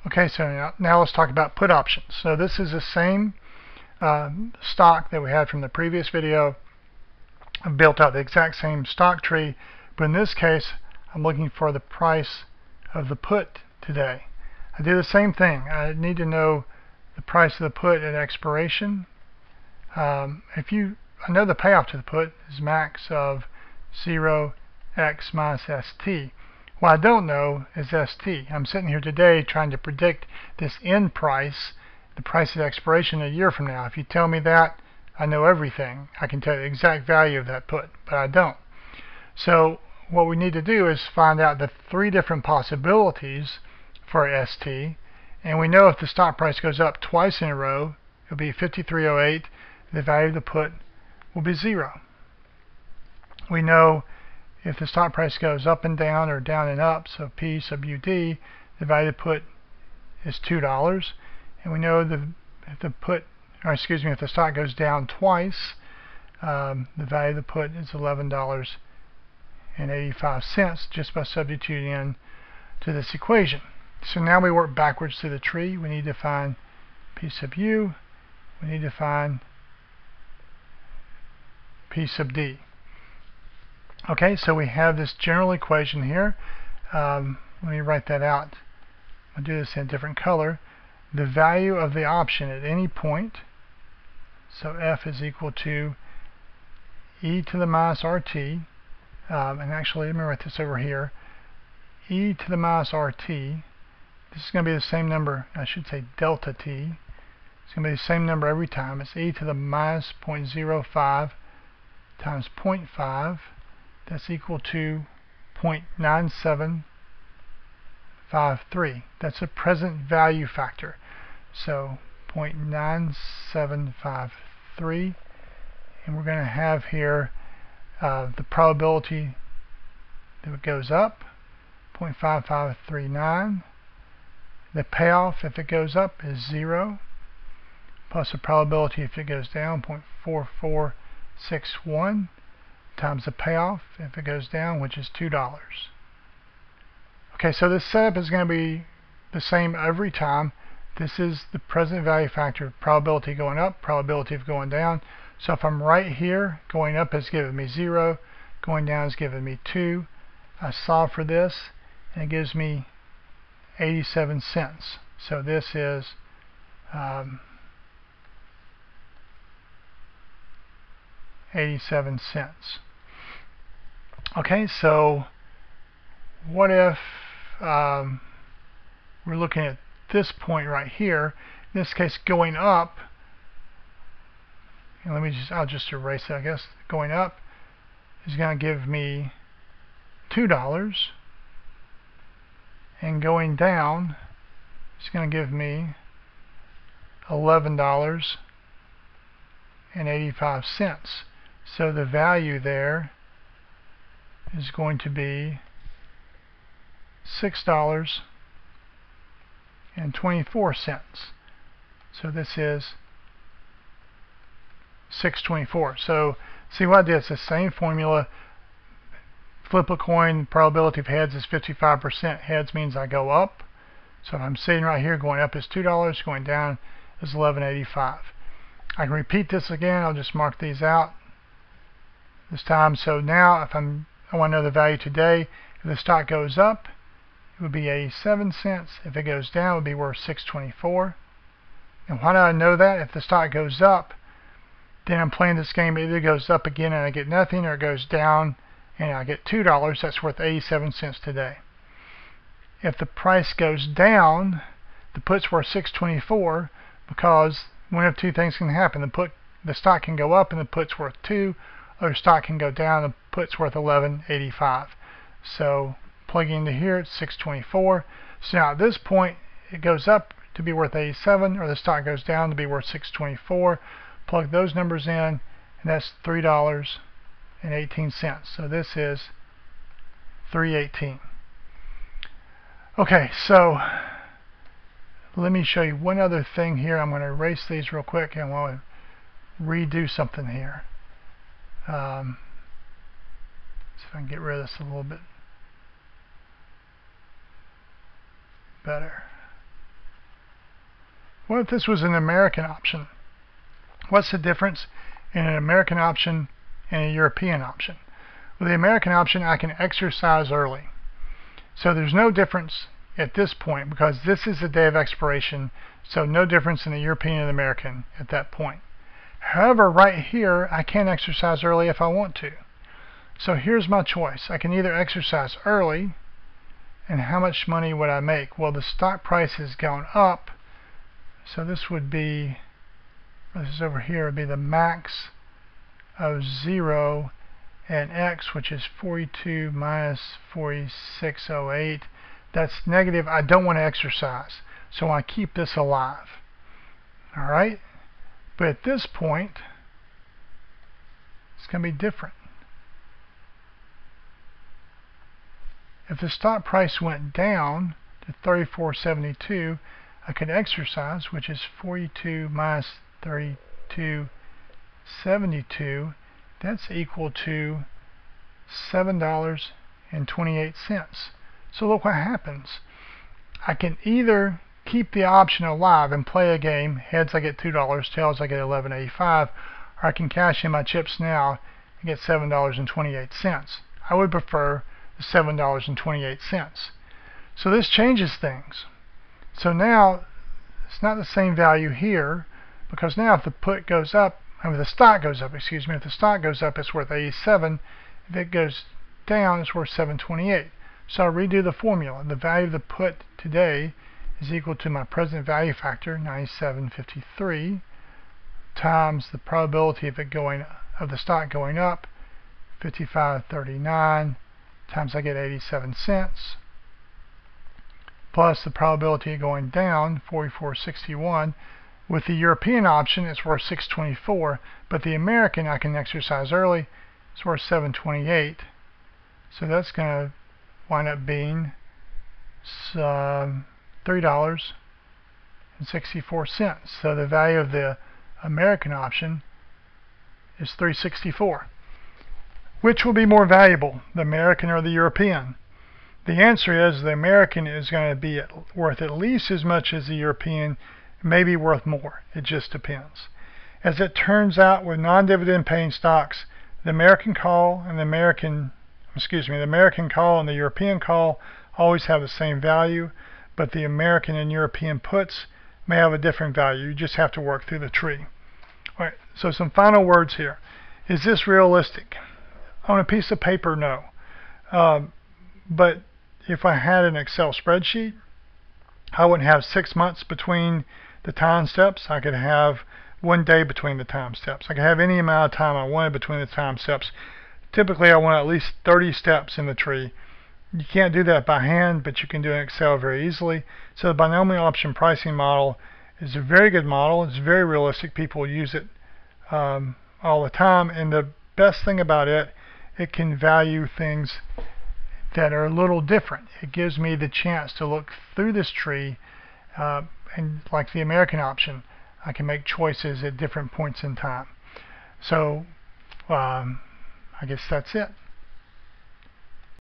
Okay, so now let's talk about put options. So this is the same stock that we had from the previous video. I've built out the exact same stock tree, but in this case I'm looking for the price of the put today. I do the same thing. I need to know the price of the put at expiration. I know the payoff to the put is max of 0x minus ST. What I don't know is ST. I'm sitting here today trying to predict this end price, the price at expiration a year from now. If you tell me that, I know everything. I can tell you the exact value of that put, but I don't. So what we need to do is find out the 3 different possibilities for ST, and we know if the stock price goes up twice in a row, it'll be 53.08. The value of the put will be 0. We know if the stock price goes up and down or down and up, so P sub UD, the value of the put is $2. And we know if the stock goes down twice, the value of the put is $11.85 just by substituting in to this equation. So now we work backwards through the tree. We need to find P sub U. We need to find P sub D. Okay, so we have this general equation here. Let me write that out. I'll do this in a different color. The value of the option at any point, so F is equal to e to the minus RT, and actually let me write this over here, e to the minus RT, this is going to be the same number, I should say delta T, it's going to be the same number every time. It's e to the minus 0.05 times 0.5, that's equal to 0.9753. That's a present value factor. So 0.9753, and we're going to have here the probability that it goes up, 0.5539. The payoff if it goes up is 0, plus the probability if it goes down, 0.4461, times the payoff if it goes down, which is $2. Okay, so this setup is going to be the same every time. This is the present value factor, probability going up, probability of going down. So if I'm right here, going up has given me 0, going down has given me 2. I solve for this, and it gives me 87 cents. So this is 87 cents. Okay, so what if we're looking at this point right here, in this case going up, and I'll just erase it, I guess. Going up is going to give me $2, and going down is going to give me $11.85. So the value there is going to be $6.24. So this is 624. So see what I did? It's the same formula. Flip a coin, probability of heads is 55%. Heads means I go up. So if I'm sitting right here, going up is $2, going down is $11.85. I can repeat this again. I'll just mark these out this time. So now if I want to know the value today, if the stock goes up, it would be 87 cents. If it goes down, it would be worth 624. And why do I know that? If the stock goes up, then I'm playing this game. It either goes up again and I get nothing, or it goes down and I get $2. That's worth 87 cents today. If the price goes down, the put's worth 624, because one of two things can happen. The stock can go up and the put's worth 2, or the stock can go down and the put's worth 11.85. So plugging into here, it's 624. So now at this point, it goes up to be worth 87, or the stock goes down to be worth 624. Plug those numbers in, and that's $3.18. So this is 318. Okay, so let me show you one other thing here. I'm going to erase these real quick, and I want to redo something here. See if I can get rid of this a little bit better. What if this was an American option? What's the difference in an American option and a European option? With the American option, I can exercise early. So there's no difference at this point because this is the day of expiration, so no difference in the European and American at that point. However, right here, I can exercise early if I want to. So here's my choice. I can either exercise early, and how much money would I make? Well, the stock price has gone up, so this would be, this is over here, would be the max of 0 and X, which is 42 minus 4608. That's negative. I don't want to exercise, so I keep this alive. All right? But at this point, it's going to be different. If the stock price went down to 34.72, I could exercise, which is 42 minus 32.72. That's equal to $7.28. So look what happens. I can either keep the option alive and play a game. Heads, I get $2. Tails, I get $11.85. Or I can cash in my chips now and get $7.28. I would prefer the $7.28. So this changes things. So now it's not the same value here, because now if the put goes up, if the stock goes up, excuse me, if the stock goes up, it's worth 87. If it goes down, it's worth 728. So I'll redo the formula. The value of the put today is equal to my present value factor, 97.53, times the probability of the stock going up, 55.39, times I get 87 cents, plus the probability of going down, 44.61. With the European option, it's worth 624, but the American, I can exercise early, it's worth 728. So that's going to wind up being $3.64. So the value of the American option is $3.64. Which will be more valuable, the American or the European? The answer is the American is going to be worth at least as much as the European, maybe worth more. It just depends. As it turns out, with non-dividend paying stocks, the American call and the American call and the European call always have the same value, but the American and European puts may have a different value. You just have to work through the tree. All right, so some final words here. Is this realistic? On a piece of paper, no. But if I had an Excel spreadsheet, I wouldn't have 6 months between the time steps. I could have 1 day between the time steps. I could have any amount of time I wanted between the time steps. Typically, I want at least 30 steps in the tree. You can't do that by hand, but you can do it in Excel very easily. So the binomial option pricing model is a very good model. It's very realistic. People use it all the time. And the best thing about it, it can value things that are a little different. It gives me the chance to look through this tree, and like the American option, I can make choices at different points in time. So I guess that's it.